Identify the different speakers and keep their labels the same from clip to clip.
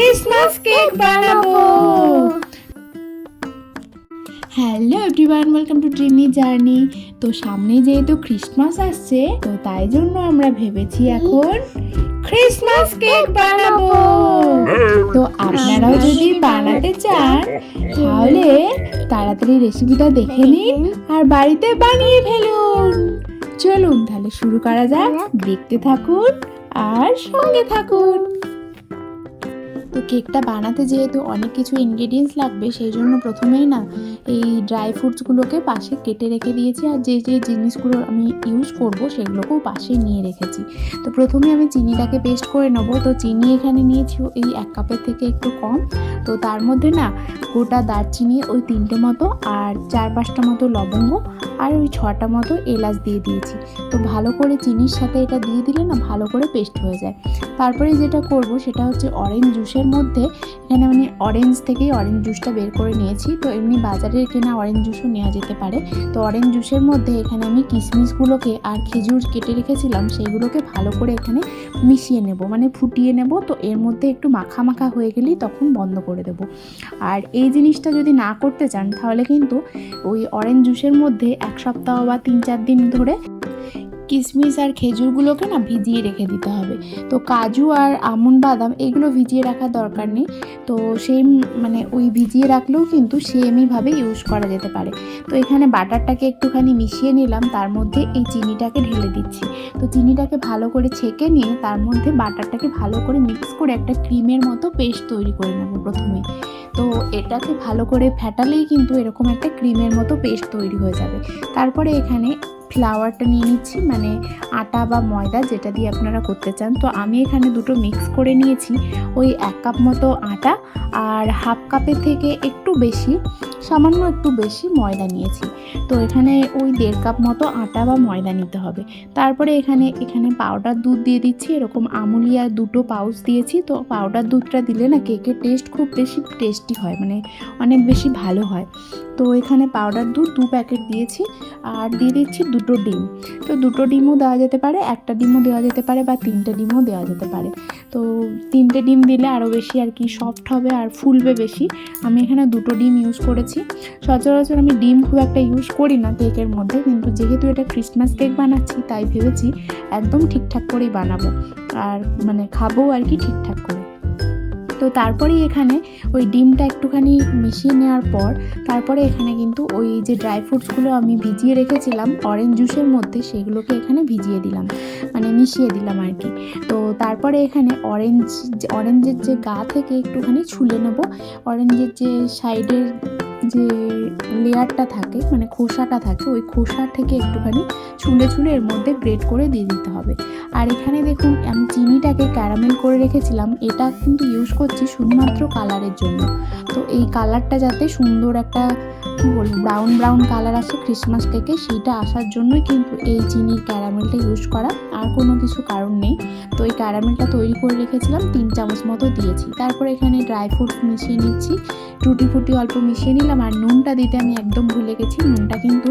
Speaker 1: Christmas cake বানাবো। Hello everyone, welcome to dreamy journey. তো সামনে যেহেতু ক্রিসমাস আসছে, তো তাই জন্য আমরা ভেবেছি এখন ক্রিসমাস কেক বানাবো। তো আপনারাও যদি বানাতে চান তাহলে তাড়াতাড়ি রেসিপিটা দেখে নিন আর বাড়িতে বানিয়ে ফেলুন। চলুন তাহলে শুরু করা যাক, দেখতে থাকুন আর সঙ্গে থাকুন। তো কেকটা বানাতে যেহেতু অনেক কিছু ইনগ্রেডিয়েন্টস লাগবে, সেই জন্য প্রথমেই না এই ড্রাই ফ্রুটসগুলোকে পাশে কেটে রেখে দিয়েছি, আর যে যে জিনিসগুলো আমি ইউজ করব সেগুলোকেও পাশে নিয়ে রেখেছি। তো প্রথমে আমি চিনিটাকে পেস্ট করে নেব। তো চিনি এখানে নিয়েছি এই 1 কাপের থেকে একটু কম। তো তার মধ্যে না গোটা দারচিনি ওই 3টে মতো, আর 4-5টা মতো লবঙ্গ, আর ওই 6টা মতো এলাচ দিয়ে দিয়েছি। তো ভালো করে চিনির সাথে এটা দিয়ে দিলে না ভালো করে পেস্ট হয়ে যায়। তারপরে যেটা করব সেটা হচ্ছে অরেঞ্জ জুসের মধ্যে, এখানে আমি অরেঞ্জ থেকেই অরেঞ্জ জুসটা বের করে নিয়েছি। তো এমনি বাজারে কেনা অরেঞ্জ জুসও নেওয়া যেতে পারে। তো অরেঞ্জ জুসের মধ্যে এখানে আমি কিশমিশগুলোকে আর খেজুর কেটে রেখেছিলাম সেইগুলোকে ভালো করে এখানে মিশিয়ে নেব, মানে ফুটিয়ে নেব। তো এর মধ্যে একটু মাখা মাখা হয়ে গেলেই তখন বন্ধ করে দেব। আর এই জিনিসটা যদি না করতে চান তাহলে কিন্তু ওই অরেঞ্জ জুসের মধ্যে 1 সপ্তাহ বা 3-4 দিন ধরে কিশমিশ আর খেজুরগুলোকে না ভিজিয়ে রেখে দিতে হবে। তো কাজু আর আমন্ড বাদাম এগুলো ভিজিয়ে রাখার দরকার নেই। তো সেই মানে ওই ভিজিয়ে রাখলেও কিন্তু সেমইভাবে ইউজ করা যেতে পারে। তো এখানে বাটারটাকে একটুখানি মিশিয়ে নিলাম, তার মধ্যে এই চিনিটাকে ঢেলে দিচ্ছি। তো চিনিটাকে ভালো করে ছেঁকে নিয়ে তার মধ্যে বাটারটাকে ভালো করে মিক্স করে একটা ক্রিমের মতো পেস্ট তৈরি করে নেব প্রথমেই। তো এটাকে ভালো করে ফেটালেই কিন্তু এরকম একটা ক্রিমের মতো পেস্ট তৈরি হয়ে যাবে। তারপরে এখানে ফ্লাওয়ারটা নিয়ে নিচ্ছি, মানে আটা বা ময়দা যেটা দিয়ে আপনারা করতে চান। তো আমি এখানে দুটো মিক্স করে নিয়েছি। ওই 1 কাপ মতো আটা আর 1/2 কাপের থেকে একটু বেশি, সামান্য একটু বেশি ময়দা নিয়েছি। তো এখানে ওই 1.5 কাপ মতো আটা বা ময়দা নিতে হবে। তারপরে এখানে পাউডার দুধ দিয়ে দিচ্ছি, এরকম আমুলিয়ার 2টো পাউচ দিয়েছি। তো পাউডার দুধটা দিলে না কেকের টেস্ট খুব বেশি টেস্টি হয়, মানে অনেক বেশি ভালো হয়। তো এখানে পাউডার দুধ 2 প্যাকেট দিয়েছি, আর দিয়ে দিচ্ছি 2টো ডিম। তো 2টো ডিমও দেওয়া যেতে পারে, 1টা ডিমও দেওয়া যেতে পারে, বা 3টে ডিমও দেওয়া যেতে পারে। তো 3টে ডিম দিলে আরও বেশি আর কি সফট হবে আর ফুলবে বেশি। আমি এখানে 2টো ডিম ইউজ করেছি। সচরাচর আমি ডিম খুব একটা ইউজ করি না কেকের মধ্যে, কিন্তু যেহেতু এটা ক্রিসমাস কেক বানাচ্ছি তাই ভেবেছি একদম ঠিকঠাক করেই বানাবো, আর মানে খাবো আর কি ঠিকঠাক করে। তো তারপরেই এখানে ওই ডিমটা একটুখানি মিশিয়ে নেওয়ার পর তারপরে এখানে কিন্তু ওই যে ড্রাই ফ্রুটসগুলো আমি ভিজিয়ে রেখেছিলাম অরেঞ্জ জুসের মধ্যে সেগুলোকে এখানে ভিজিয়ে দিলাম, মানে মিশিয়ে দিলাম আর কি। তো তারপরে এখানে অরেঞ্জের যে গা থেকে একটুখানি ছুলে নেব। অরেঞ্জের যে সাইডের যে লেয়ারটা থাকে, মানে খোসাটা থাকে, ওই খোসা থেকে একটুখানি ছুলে এর মধ্যে গ্রেট করে দিয়ে দিতে হবে। আর এখানে দেখুন আমি চিনিটাকে ক্যারামেল করে রেখেছিলাম, এটা কিন্তু ইউজ করছি শুধুমাত্র কালারের জন্য। তো এই কালারটা যাতে সুন্দর একটা কী বলবো ব্রাউন কালার আসে ক্রিসমাস কেকে, সেইটা আসার জন্যই কিন্তু এই চিনির ক্যারামেলটা ইউজ করা, আর কোনো কিছু কারণ নেই। তো এই ক্যারামেলটা তৈরি করে রেখেছিলাম, 3 চামচ মতো দিয়েছি। তারপরে এখানে ড্রাই ফ্রুটস মিশিয়ে নিচ্ছি, টুটি ফুটি অল্প মিশিয়ে নিলাম। আর নুনটা দিতে আমি একদম ভুলে গেছি, নুনটা কিন্তু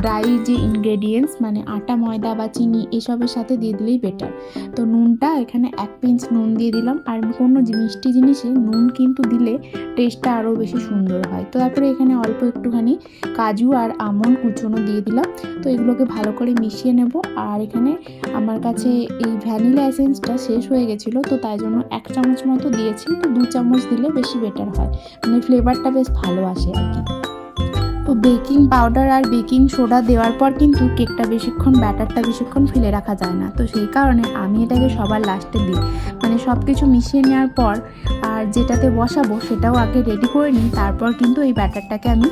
Speaker 1: ড্রাই যে ইনগ্রেডিয়েন্টস মানে আটা ময়দা বা চিনি এসবের সাথে দিয়ে দিলেই বেটার। তো নুনটা এখানে 1 পিঞ্চ নুন দিয়ে দিলাম, আর কোনো মিষ্টি জিনিসে নুন কিন্তু দিলে টেস্টটা আরও বেশি সুন্দর হয়। তো তারপরে এখানে অল্প একটুখানি কাজু আর আমন্ড কুচনো দিয়ে দিলাম। তো এগুলোকে ভালো করে মিশিয়ে নেব। আর এখানে আমার কাছে এই ভ্যানিলা এসেন্সটা শেষ হয়ে গেছিলো, তো তাই জন্য 1 চামচ মতো দিয়েছি। তো 2 চামচ দিলে বেশি বেটার হয়, মানে ফ্লেভারটা বেশ ভালো আসে আর কি। তো বেকিং পাউডার আর বেকিং সোডা দেওয়ার পর কিন্তু কেকটা ব্যাটারটা বেশিক্ষণ ফেলে রাখা যায় না। তো সেই কারণে আমি এটাকে সবার লাস্টে দিই, মানে সব কিছু মিশিয়ে নেওয়ার পর আর যেটাতে বসাবো সেটাও আগে রেডি করে নিই। তারপর কিন্তু এই ব্যাটারটাকে আমি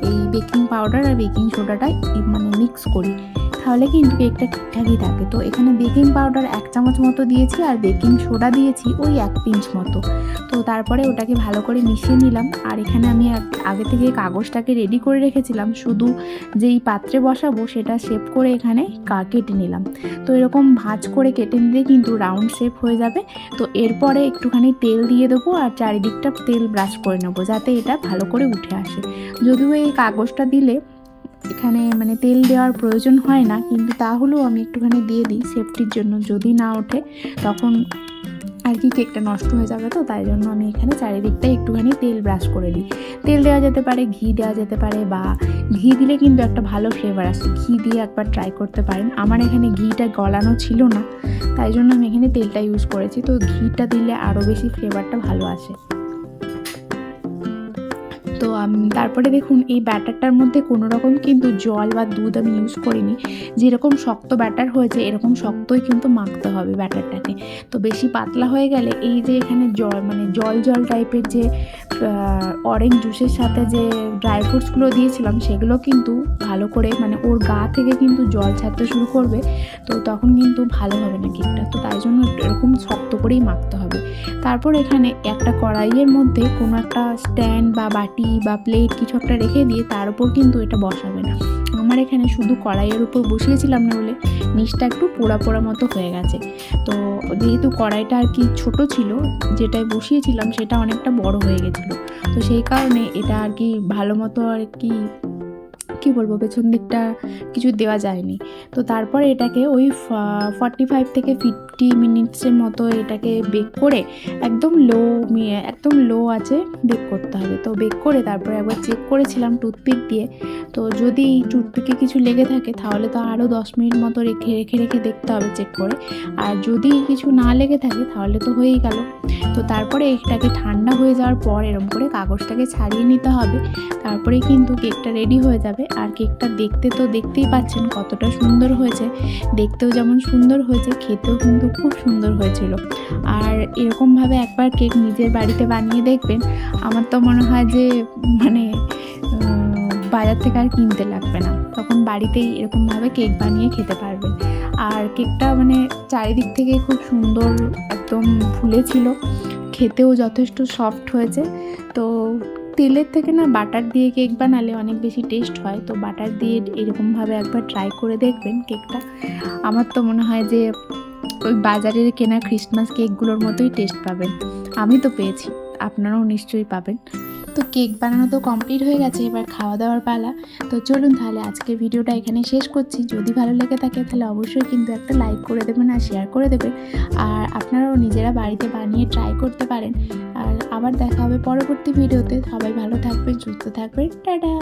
Speaker 1: এই বেকিং পাউডার আর বেকিং সোডাটা মানে মিক্স করি, তাহলে কিন্তু কেকটা ঠিকঠাকই থাকে। তো এখানে বেকিং পাউডার 1 চামচ মতো দিয়েছি, আর বেকিং সোডা দিয়েছি ওই 1 পিঞ্চ মতো। তো তারপরে ওটাকে ভালো করে মিশিয়ে নিলাম। আর এখানে আমি আগে থেকে কাগজটাকে রেডি করে রেখেছিলাম, শুধু যেই পাত্রে বসাবো সেটা শেপ করে এখানে কেটে নিলাম। তো এরকম ভাঁজ করে কেটে নিলে কিন্তু রাউন্ড শেপ হয়ে যাবে। তো এরপরে একটুখানি তেল দিয়ে দেবো, আর চারিদিকটা তেল ব্রাশ করে নেবো যাতে এটা ভালো করে উঠে আসে। যদিও এই কাগজটা দিলে এখানে মানে তেল দেওয়ার প্রয়োজন হয় না, কিন্তু তাহলেও আমি একটুখানি দিয়ে দিই সেফটির জন্য, যদি না ওঠে তখন আর কি কেকটা নষ্ট হয়ে যাবে, তো তাই জন্য আমি এখানে চারিদিকটা একটুখানি তেল ব্রাশ করে দিই। তেল দেওয়া যেতে পারে, ঘি দেওয়া যেতে পারে, বা ঘি দিলে কিন্তু একটা ভালো ফ্লেভার আসে, ঘি দিয়ে একবার ট্রাই করতে পারেন। আমার এখানে ঘিটা গলানো ছিল না, তাই জন্য আমি এখানে তেলটা ইউজ করেছি। তো ঘিটা দিলে আরও বেশি ফ্লেভারটা ভালো আসে। তো তারপরে দেখুন এই ব্যাটারটার মধ্যে কোনো রকম কিন্তু জল বা দুধ আমি ইউজ করিনি। যেরকম শক্ত ব্যাটার হয়েছে এরকম শক্তই কিন্তু মাখতে হবে ব্যাটারটাকে। তো বেশি পাতলা হয়ে গেলে এই যে এখানে জল মানে জল জল টাইপের যে অরেঞ্জ জুসের সাথে যে ড্রাই ফ্রুটসগুলো দিয়েছিলাম সেগুলো কিন্তু ভালো করে মানে ওর গা থেকে কিন্তু জল ছাড়তে শুরু করবে, তো তখন কিন্তু ভালো হবে না কেকটা। তো তাই জন্য এরকম শক্ত করেই মাখতে হবে। তারপর এখানে একটা কড়াইয়ের মধ্যে কোনো একটা স্ট্যান্ড বা বাটি বা প্লেট কিছু একটা রেখে দিয়ে তার উপর কিন্তু এটা বসাবে না। আমার এখানে শুধু কড়াইয়ের উপর বসিয়েছিলাম না বলে নিচটা একটু পোড়া পোড়া মতো হয়ে গেছে। তো যেহেতু কড়াইটা আর কি ছোট ছিল, যেটায় বসিয়েছিলাম সেটা অনেকটা বড় হয়ে গেছিলো, তো সেই কারণে এটা আর কি ভালো মতো আর কি বলবো পেছন দিকটা কিছু দেওয়া যায়নি। তো তারপরে এটাকে ওই 45 থেকে 50 মিনিটসের মতো এটাকে বেক করে একদম লো আছে বেক করতে হবে। তো বেক করে তারপরে একবার চেক করেছিলাম টুথপিক দিয়ে, তো যদি টুথপিকে কিছু লেগে থাকে তাহলে তো আরও 10 মিনিট মতো রেখে দেখতে হবে চেক করে, আর যদি কিছু না লেগে থাকে তাহলে তো হয়েই গেল। তো তারপরে এটাকে ঠান্ডা হয়ে যাওয়ার পর এরকম করে কাগজটাকে ছাড়িয়ে নিতে হবে, তারপরে কিন্তু কেকটা রেডি হয়ে যাবে। আর কেকটা দেখতেই পাচ্ছেন কতটা সুন্দর হয়েছে, দেখতেও যেমন সুন্দর হয়েছে খেতেও কিন্তু খুব সুন্দর হয়েছিল। আর এরকমভাবে একবার কেক নিজের বাড়িতে বানিয়ে দেখবেন, আমার তো মনে হয় যে মানে বাজার থেকে আর কিনতে লাগবে না, তখন বাড়িতেই এরকমভাবে কেক বানিয়ে খেতে পারবেন। আর কেকটা মানে চারিদিক থেকে খুব সুন্দর একদম ফুলেছিল, খেতেও যথেষ্ট সফট হয়েছে। তো তেলের থেকে না বাটার দিয়ে কেক বানালে অনেক বেশি টেস্ট হয়, তো বাটার দিয়ে এরকমভাবে একবার ট্রাই করে দেখবেন কেকটা। আমার তো মনে হয় যে ওই বাজারের কেনা ক্রিসমাস কেকগুলোর মতোই টেস্ট পাবেন, আমি তো পেয়েছি, আপনারাও নিশ্চয়ই পাবেন। তো কেক বানানো তো কমপ্লিট হয়ে গেছে, এবার খাওয়া দাওয়ার পালা। তো চলুন তাহলে আজকের ভিডিওটা এখানে শেষ করছি। যদি ভালো লেগে থাকে তাহলে অবশ্যই কিন্তু একটা লাইক করে দেবেন আর শেয়ার করে দেবেন, আর আপনারাও নিজেরা বাড়িতে বানিয়ে ট্রাই করতে পারেন। আর আবার দেখা হবে পরবর্তী ভিডিওতে। সবাই ভালো থাকবেন, সুস্থ থাকবেন, টাটা।